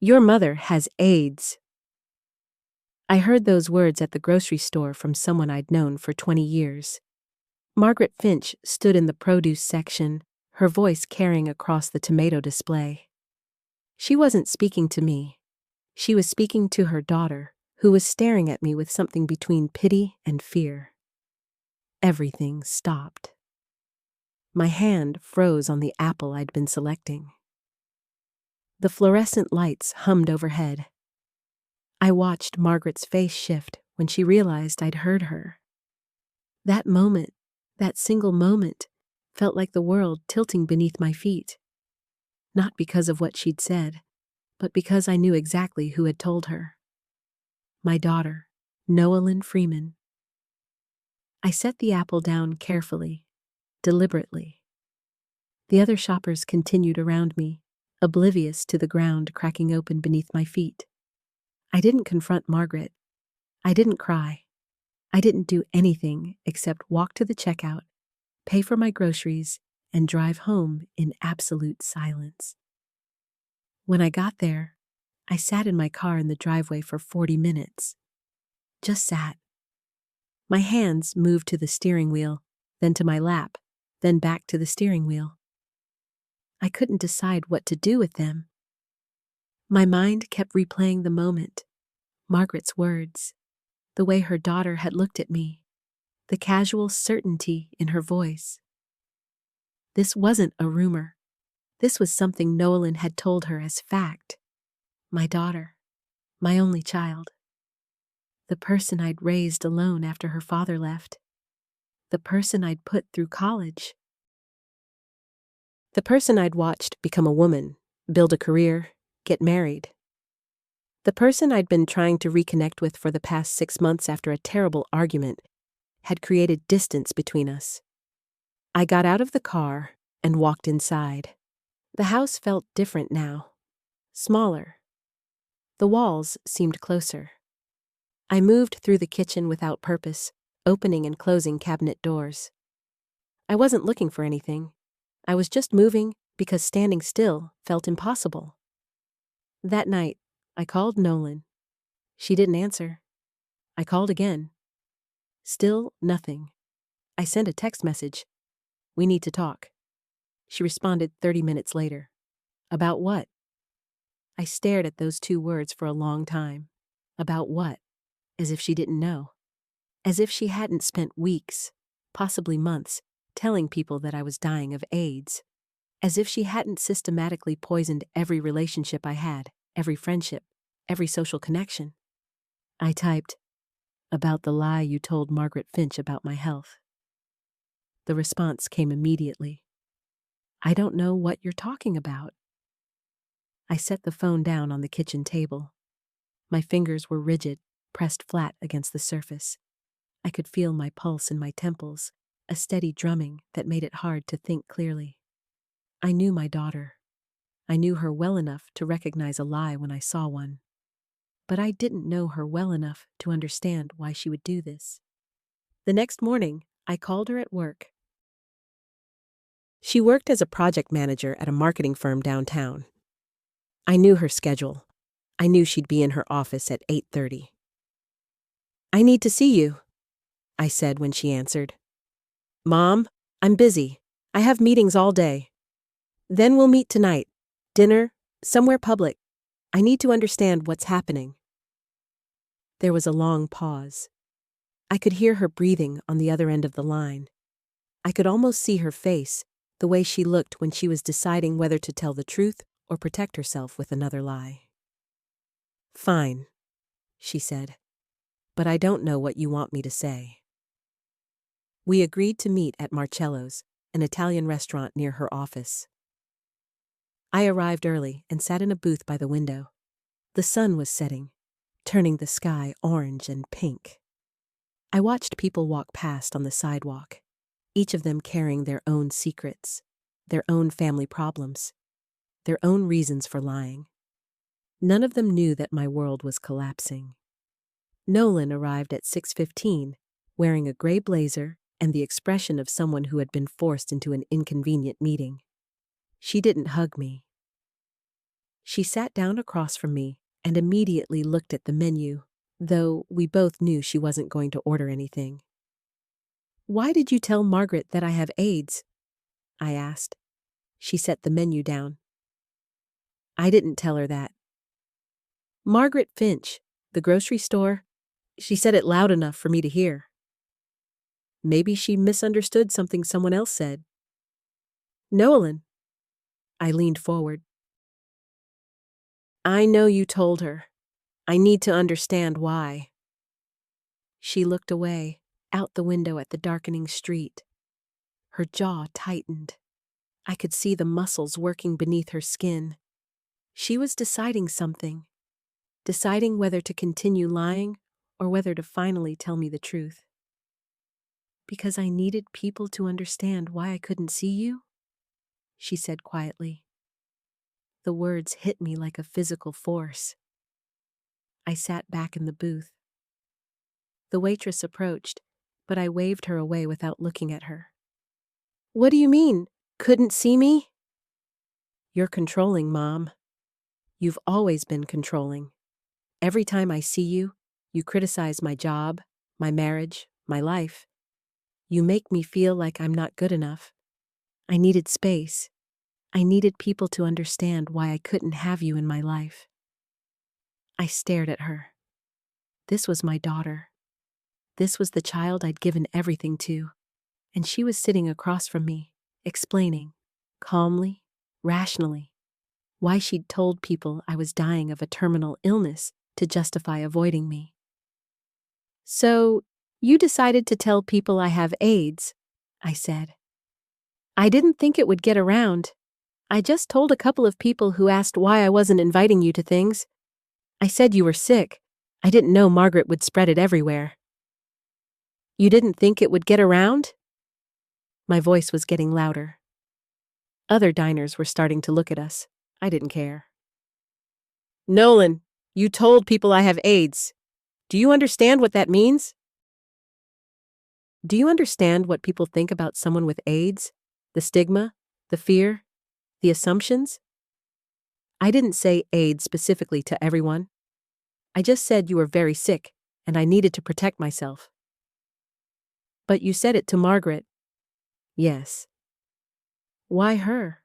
Your mother has AIDS. I heard those words at the grocery store from someone I'd known for 20 years. Margaret Finch stood in the produce section, her voice carrying across the tomato display. She wasn't speaking to me. She was speaking to her daughter, who was staring at me with something between pity and fear. Everything stopped. My hand froze on the apple I'd been selecting. The fluorescent lights hummed overhead. I watched Margaret's face shift when she realized I'd heard her. That moment, that single moment, felt like the world tilting beneath my feet. Not because of what she'd said, but because I knew exactly who had told her. My daughter, Noelyn Freeman. I set the apple down carefully, deliberately. The other shoppers continued around me, oblivious to the ground cracking open beneath my feet. I didn't confront Margaret. I didn't cry. I didn't do anything except walk to the checkout, pay for my groceries, and drive home in absolute silence. When I got there, I sat in my car in the driveway for 40 minutes. Just sat. My hands moved to the steering wheel, then to my lap, then back to the steering wheel. I couldn't decide what to do with them. My mind kept replaying the moment, Margaret's words, the way her daughter had looked at me, the casual certainty in her voice. This wasn't a rumor. This was something Noelyn had told her as fact. My daughter, my only child. The person I'd raised alone after her father left. The person I'd put through college. The person I'd watched become a woman, build a career, get married. The person I'd been trying to reconnect with for the past 6 months after a terrible argument had created distance between us. I got out of the car and walked inside. The house felt different now, smaller. The walls seemed closer. I moved through the kitchen without purpose, opening and closing cabinet doors. I wasn't looking for anything. I was just moving because standing still felt impossible. That night, I called Noelyn. She didn't answer. I called again. Still nothing. I sent a text message. We need to talk. She responded 30 minutes later. About what? I stared at those 2 words for a long time. About what? As if she didn't know. As if she hadn't spent weeks, possibly months, telling people that I was dying of AIDS. As if she hadn't systematically poisoned every relationship I had, every friendship, every social connection. I typed, about the lie you told Margaret Finch about my health. The response came immediately. I don't know what you're talking about. I set the phone down on the kitchen table. My fingers were rigid, pressed flat against the surface. I could feel my pulse in my temples, a steady drumming that made it hard to think clearly. I knew my daughter. I knew her well enough to recognize a lie when I saw one. But I didn't know her well enough to understand why she would do this. The next morning, I called her at work. She worked as a project manager at a marketing firm downtown. I knew her schedule. I knew she'd be in her office at 8:30. I need to see you, I said when she answered. Mom, I'm busy. I have meetings all day. Then we'll meet tonight. Dinner, somewhere public. I need to understand what's happening. There was a long pause. I could hear her breathing on the other end of the line. I could almost see her face, the way she looked when she was deciding whether to tell the truth or protect herself with another lie. Fine, she said, but I don't know what you want me to say. We agreed to meet at Marcello's, an Italian restaurant near her office. I arrived early and sat in a booth by the window. The sun was setting, turning the sky orange and pink. I watched people walk past on the sidewalk, each of them carrying their own secrets, their own family problems, their own reasons for lying. None of them knew that my world was collapsing. Noelyn arrived at 6:15, wearing a gray blazer and the expression of someone who had been forced into an inconvenient meeting. She didn't hug me. She sat down across from me and immediately looked at the menu, though we both knew she wasn't going to order anything. "Why did you tell Margaret that I have AIDS?" I asked. She set the menu down. "I didn't tell her that." "Margaret Finch, the grocery store, she said it loud enough for me to hear." "Maybe she misunderstood something someone else said." "Nolan." I leaned forward. "I know you told her. I need to understand why." She looked away, out the window at the darkening street. Her jaw tightened. I could see the muscles working beneath her skin. She was deciding something, deciding whether to continue lying or whether to finally tell me the truth. "Because I needed people to understand why I couldn't see you?" she said quietly. The words hit me like a physical force. I sat back in the booth. The waitress approached, but I waved her away without looking at her. "What do you mean, couldn't see me?" "You're controlling, Mom. You've always been controlling. Every time I see you, you criticize my job, my marriage, my life. You make me feel like I'm not good enough. I needed space. I needed people to understand why I couldn't have you in my life." I stared at her. This was my daughter. This was the child I'd given everything to, and she was sitting across from me, explaining, calmly, rationally, why she'd told people I was dying of a terminal illness to justify avoiding me. "So, you decided to tell people I have AIDS," I said. "I didn't think it would get around. I just told a couple of people who asked why I wasn't inviting you to things. I said you were sick. I didn't know Margaret would spread it everywhere." "You didn't think it would get around?" My voice was getting louder. Other diners were starting to look at us. I didn't care. "Nolan, you told people I have AIDS. Do you understand what that means?" "Do you understand what people think about someone with AIDS? The stigma, the fear, the assumptions?" "I didn't say AIDS specifically to everyone. I just said you were very sick, and I needed to protect myself." "But you said it to Margaret." "Yes." "Why her?"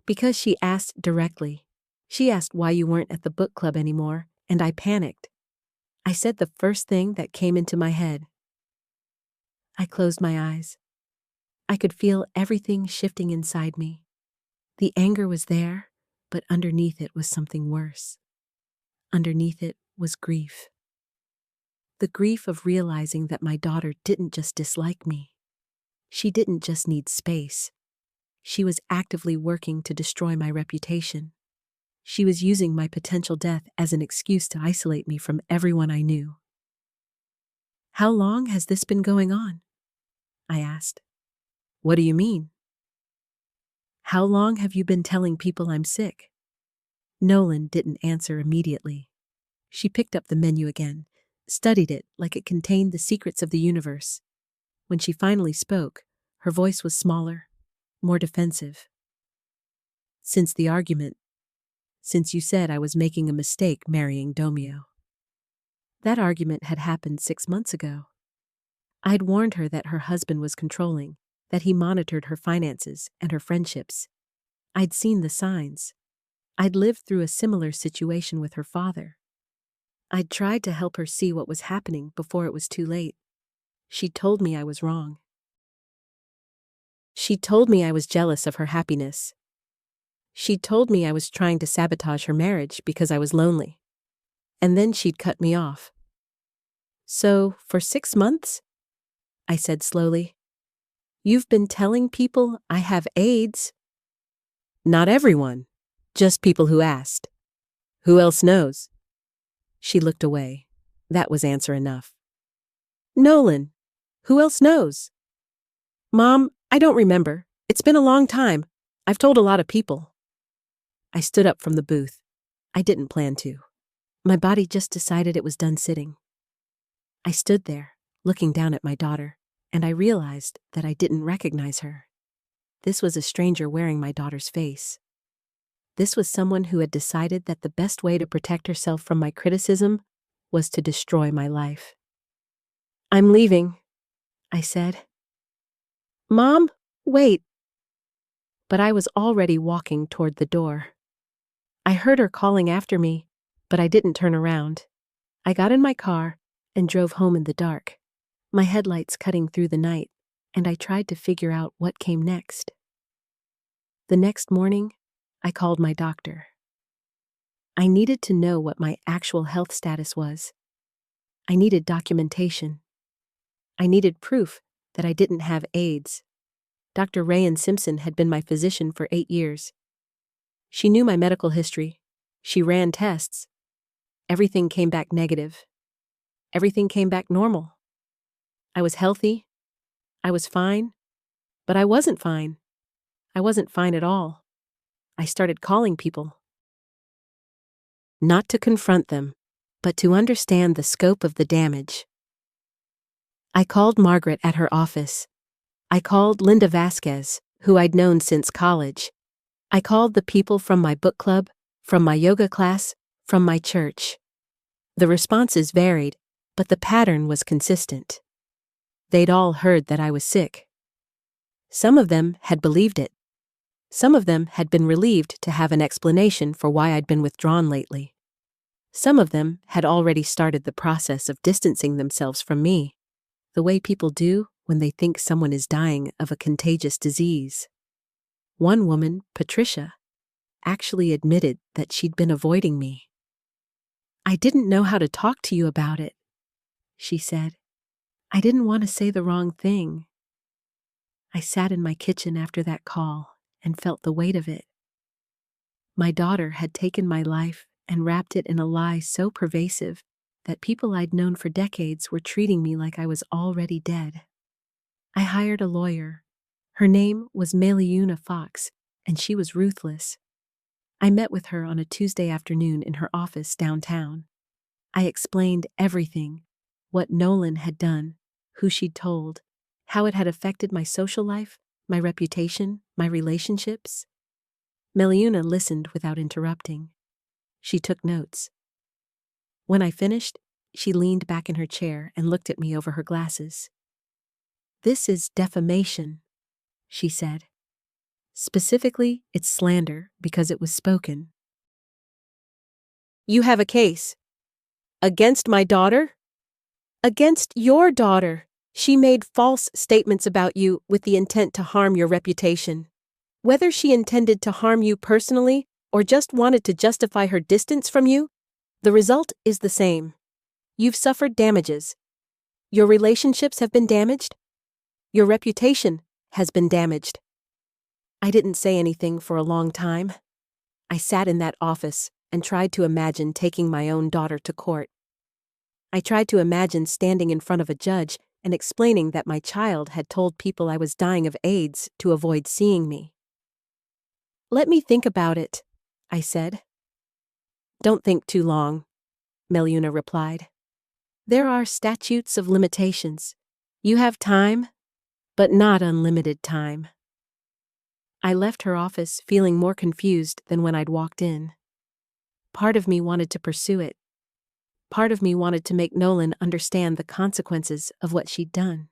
"Because she asked directly. She asked why you weren't at the book club anymore, and I panicked. I said the first thing that came into my head." I closed my eyes. I could feel everything shifting inside me. The anger was there, but underneath it was something worse. Underneath it was grief. The grief of realizing that my daughter didn't just dislike me. She didn't just need space. She was actively working to destroy my reputation. She was using my potential death as an excuse to isolate me from everyone I knew. "How long has this been going on?" I asked. "What do you mean?" "How long have you been telling people I'm sick?" Nolan didn't answer immediately. She picked up the menu again, studied it like it contained the secrets of the universe. When she finally spoke, her voice was smaller, more defensive. "Since the argument. Since you said I was making a mistake marrying Domio." That argument had happened 6 months ago. I'd warned her that her husband was controlling, that he monitored her finances and her friendships. I'd seen the signs. I'd lived through a similar situation with her father. I'd tried to help her see what was happening before it was too late. She told me I was wrong. She told me I was jealous of her happiness. She told me I was trying to sabotage her marriage because I was lonely. And then she'd cut me off. "So, for 6 months?" I said slowly. "You've been telling people I have AIDS?" "Not everyone. Just people who asked. Who else knows?" She looked away. That was answer enough. "Nolan, who else knows?" "Mom, I don't remember. It's been a long time. I've told a lot of people." I stood up from the booth. I didn't plan to. My body just decided it was done sitting. I stood there, looking down at my daughter, and I realized that I didn't recognize her. This was a stranger wearing my daughter's face. This was someone who had decided that the best way to protect herself from my criticism was to destroy my life. "I'm leaving," I said. "Mom, wait." But I was already walking toward the door. I heard her calling after me, but I didn't turn around. I got in my car and drove home in the dark, my headlights cutting through the night, and I tried to figure out what came next. The next morning, I called my doctor. I needed to know what my actual health status was. I needed documentation. I needed proof that I didn't have AIDS. Dr. Rayan Simpson had been my physician for 8 years. She knew my medical history. She ran tests. Everything came back negative. Everything came back normal. I was healthy. I was fine. But I wasn't fine. I wasn't fine at all. I started calling people. Not to confront them, but to understand the scope of the damage. I called Margaret at her office. I called Linda Vasquez, who I'd known since college. I called the people from my book club, from my yoga class, from my church. The responses varied, but the pattern was consistent. They'd all heard that I was sick. Some of them had believed it. Some of them had been relieved to have an explanation for why I'd been withdrawn lately. Some of them had already started the process of distancing themselves from me, the way people do when they think someone is dying of a contagious disease. One woman, Patricia, actually admitted that she'd been avoiding me. "I didn't know how to talk to you about it," she said. "I didn't want to say the wrong thing." I sat in my kitchen after that call and felt the weight of it. My daughter had taken my life and wrapped it in a lie so pervasive that people I'd known for decades were treating me like I was already dead. I hired a lawyer. Her name was Meliuna Fox, and she was ruthless. I met with her on a Tuesday afternoon in her office downtown. I explained everything, what Nolan had done, who she'd told, how it had affected my social life, my reputation, my relationships. Meliuna listened without interrupting. She took notes. When I finished, she leaned back in her chair and looked at me over her glasses. "This is defamation," she said. "Specifically, it's slander because it was spoken." "You have a case. Against my daughter?" "Against your daughter. She made false statements about you with the intent to harm your reputation. Whether she intended to harm you personally or just wanted to justify her distance from you, the result is the same. You've suffered damages. Your relationships have been damaged. Your reputation has been damaged." I didn't say anything for a long time. I sat in that office and tried to imagine taking my own daughter to court. I tried to imagine standing in front of a judge and explaining that my child had told people I was dying of AIDS to avoid seeing me. "Let me think about it," I said. "Don't think too long," Meliuna replied. "There are statutes of limitations. You have time, but not unlimited time." I left her office feeling more confused than when I'd walked in. Part of me wanted to pursue it. Part of me wanted to make Nolan understand the consequences of what she'd done.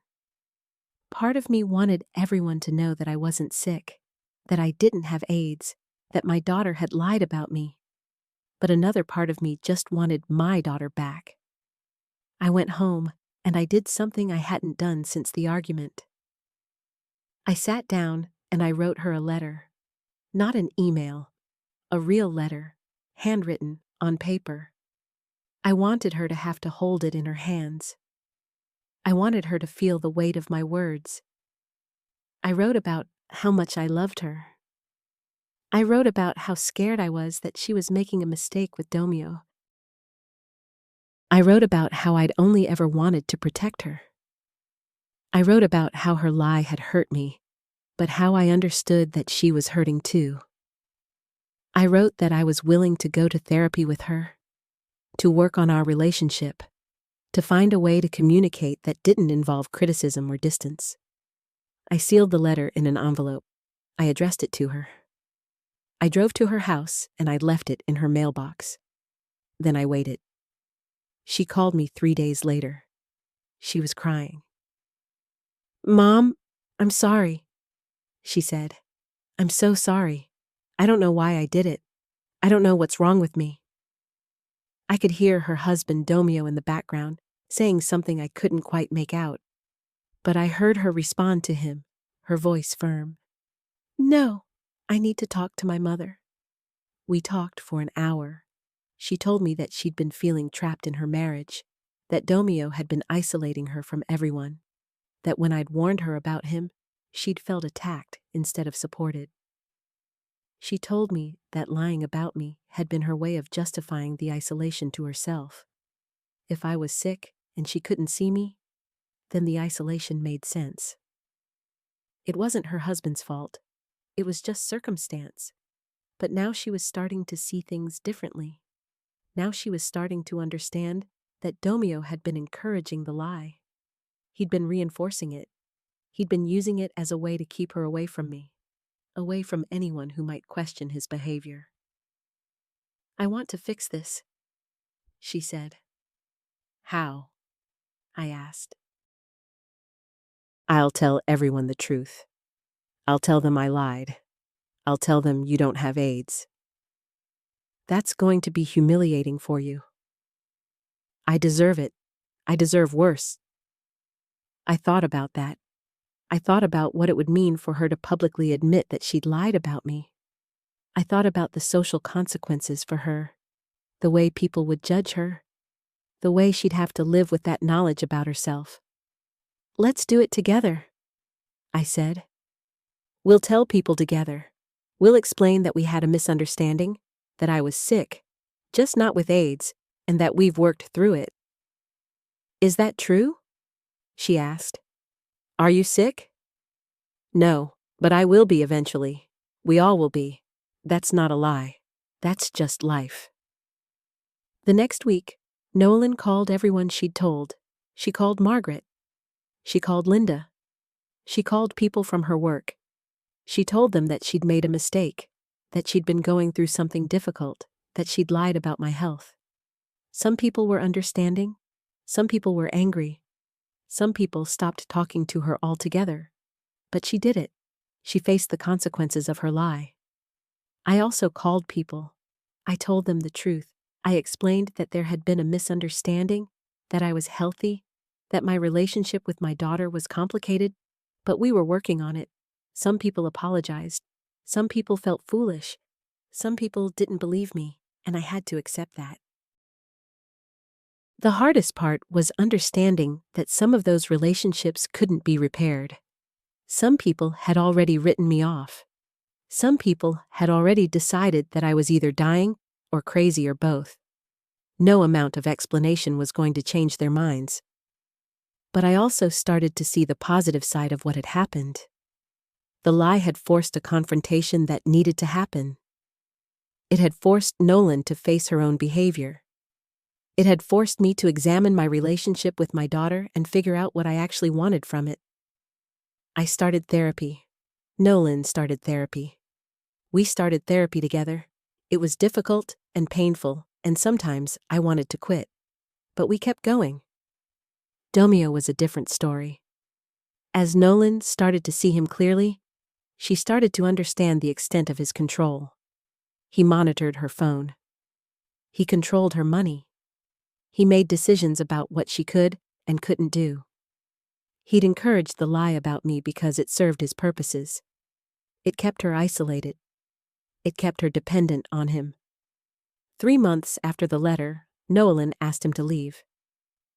Part of me wanted everyone to know that I wasn't sick, that I didn't have AIDS, that my daughter had lied about me. But another part of me just wanted my daughter back. I went home, and I did something I hadn't done since the argument. I sat down and I wrote her a letter. Not an email, a real letter, handwritten, on paper. I wanted her to have to hold it in her hands. I wanted her to feel the weight of my words. I wrote about how much I loved her. I wrote about how scared I was that she was making a mistake with Domio. I wrote about how I'd only ever wanted to protect her. I wrote about how her lie had hurt me, but how I understood that she was hurting too. I wrote that I was willing to go to therapy with her, to work on our relationship, to find a way to communicate that didn't involve criticism or distance. I sealed the letter in an envelope. I addressed it to her. I drove to her house and I left it in her mailbox. Then I waited. She called me 3 days later. She was crying. "Mom, I'm sorry," she said. "I'm so sorry. I don't know why I did it. I don't know what's wrong with me." I could hear her husband Domio in the background, saying something I couldn't quite make out. But I heard her respond to him, her voice firm. "No, I need to talk to my mother." We talked for an hour. She told me that she'd been feeling trapped in her marriage, that Domio had been isolating her from everyone, that when I'd warned her about him, she'd felt attacked instead of supported. She told me that lying about me had been her way of justifying the isolation to herself. If I was sick and she couldn't see me, then the isolation made sense. It wasn't her husband's fault. It was just circumstance. But now she was starting to see things differently. Now she was starting to understand that Domio had been encouraging the lie. He'd been reinforcing it. He'd been using it as a way to keep her away from me, away from anyone who might question his behavior. "I want to fix this," she said. "How?" I asked. "I'll tell everyone the truth. I'll tell them I lied. I'll tell them you don't have AIDS. That's going to be humiliating for you." "I deserve it. I deserve worse." I thought about that. I thought about what it would mean for her to publicly admit that she'd lied about me. I thought about the social consequences for her, the way people would judge her, the way she'd have to live with that knowledge about herself. "Let's do it together," I said. "We'll tell people together. We'll explain that we had a misunderstanding, that I was sick, just not with AIDS, and that we've worked through it." "Is that true?" she asked. "Are you sick?" "No, but I will be eventually. We all will be. That's not a lie. That's just life." The next week, Nolan called everyone she'd told. She called Margaret. She called Linda. She called people from her work. She told them that she'd made a mistake, that she'd been going through something difficult, that she'd lied about my health. Some people were understanding. Some people were angry. Some people stopped talking to her altogether. But she did it. She faced the consequences of her lie. I also called people. I told them the truth. I explained that there had been a misunderstanding, that I was healthy, that my relationship with my daughter was complicated, but we were working on it. Some people apologized. Some people felt foolish. Some people didn't believe me, and I had to accept that. The hardest part was understanding that some of those relationships couldn't be repaired. Some people had already written me off. Some people had already decided that I was either dying or crazy or both. No amount of explanation was going to change their minds. But I also started to see the positive side of what had happened. The lie had forced a confrontation that needed to happen. It had forced Nolan to face her own behavior. It had forced me to examine my relationship with my daughter and figure out what I actually wanted from it. I started therapy. Nolan started therapy. We started therapy together. It was difficult and painful, and sometimes I wanted to quit. But we kept going. Domio was a different story. As Nolan started to see him clearly, she started to understand the extent of his control. He monitored her phone. He controlled her money. He made decisions about what she could and couldn't do. He'd encouraged the lie about me because it served his purposes. It kept her isolated. It kept her dependent on him. 3 months after the letter, Nolan asked him to leave.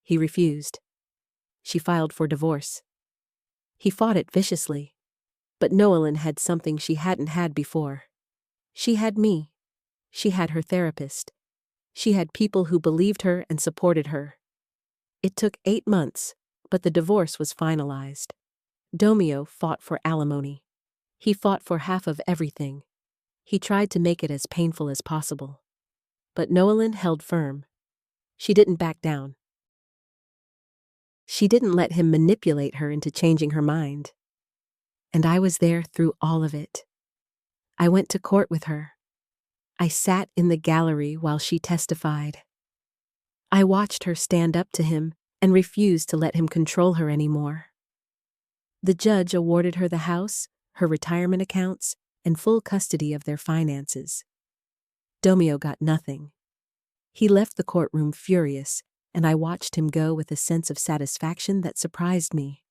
He refused. She filed for divorce. He fought it viciously. But Nolan had something she hadn't had before. She had me. She had her therapist. She had people who believed her and supported her. It took 8 months, but the divorce was finalized. Domio fought for alimony. He fought for half of everything. He tried to make it as painful as possible. But Nolan held firm. She didn't back down. She didn't let him manipulate her into changing her mind. And I was there through all of it. I went to court with her. I sat in the gallery while she testified. I watched her stand up to him and refuse to let him control her anymore. The judge awarded her the house, her retirement accounts, and full custody of their finances. Domio got nothing. He left the courtroom furious, and I watched him go with a sense of satisfaction that surprised me.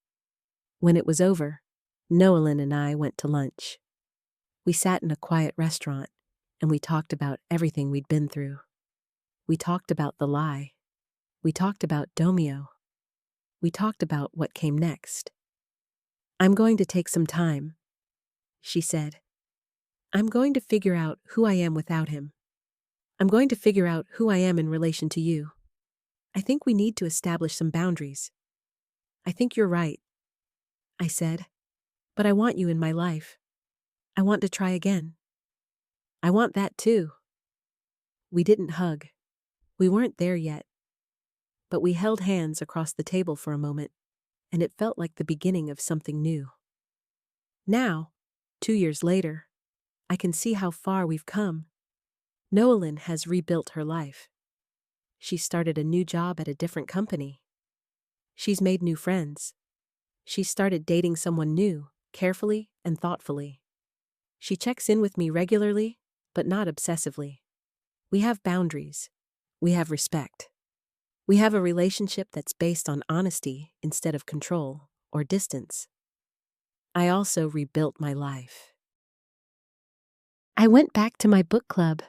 When it was over, Noelin and I went to lunch. We sat in a quiet restaurant, and we talked about everything we'd been through. We talked about the lie. We talked about Domio. We talked about what came next. "I'm going to take some time," she said. "I'm going to figure out who I am without him. I'm going to figure out who I am in relation to you. I think we need to establish some boundaries." "I think you're right," I said. "But I want you in my life. I want to try again." "I want that too." We didn't hug. We weren't there yet. But we held hands across the table for a moment, and it felt like the beginning of something new. Now, 2 years later, I can see how far we've come. Noelin has rebuilt her life. She started a new job at a different company. She's made new friends. She started dating someone new, carefully and thoughtfully. She checks in with me regularly, but not obsessively. We have boundaries. We have respect. We have a relationship that's based on honesty instead of control or distance. I also rebuilt my life. I went back to my book club.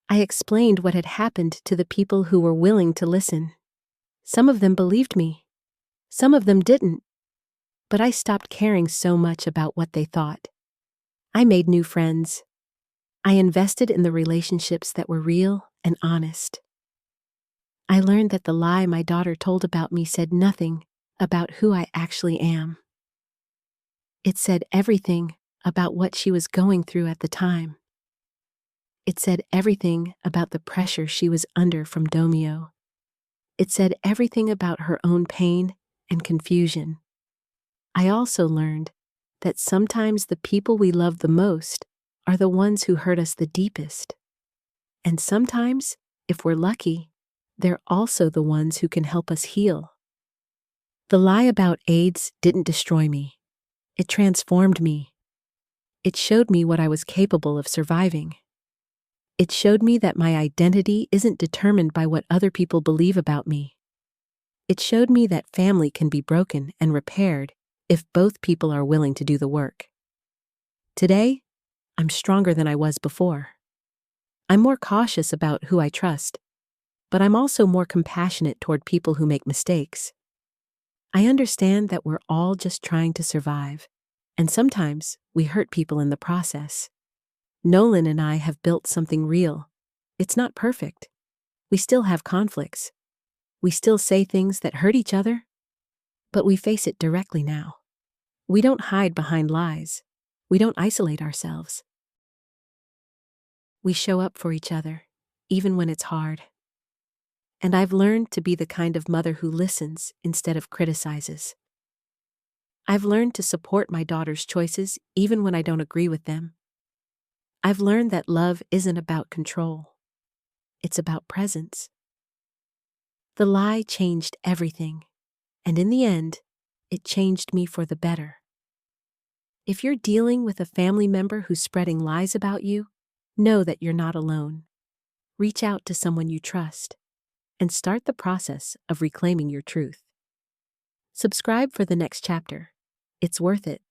I explained what had happened to the people who were willing to listen. Some of them believed me. Some of them didn't. But I stopped caring so much about what they thought. I made new friends. I invested in the relationships that were real and honest. I learned that the lie my daughter told about me said nothing about who I actually am. It said everything about what she was going through at the time. It said everything about the pressure she was under from Domio. It said everything about her own pain and confusion. I also learned that sometimes the people we love the most are the ones who hurt us the deepest. And sometimes, if we're lucky, they're also the ones who can help us heal. The lie about AIDS didn't destroy me. It transformed me. It showed me what I was capable of surviving. It showed me that my identity isn't determined by what other people believe about me. It showed me that family can be broken and repaired if both people are willing to do the work. Today, I'm stronger than I was before. I'm more cautious about who I trust, but I'm also more compassionate toward people who make mistakes. I understand that we're all just trying to survive, and sometimes we hurt people in the process. Nolan and I have built something real. It's not perfect. We still have conflicts. We still say things that hurt each other, but we face it directly now. We don't hide behind lies. We don't isolate ourselves. We show up for each other, even when it's hard. And I've learned to be the kind of mother who listens instead of criticizes. I've learned to support my daughter's choices even when I don't agree with them. I've learned that love isn't about control. It's about presence. The lie changed everything, and in the end, it changed me for the better. If you're dealing with a family member who's spreading lies about you, know that you're not alone. Reach out to someone you trust and start the process of reclaiming your truth. Subscribe for the next chapter. It's worth it.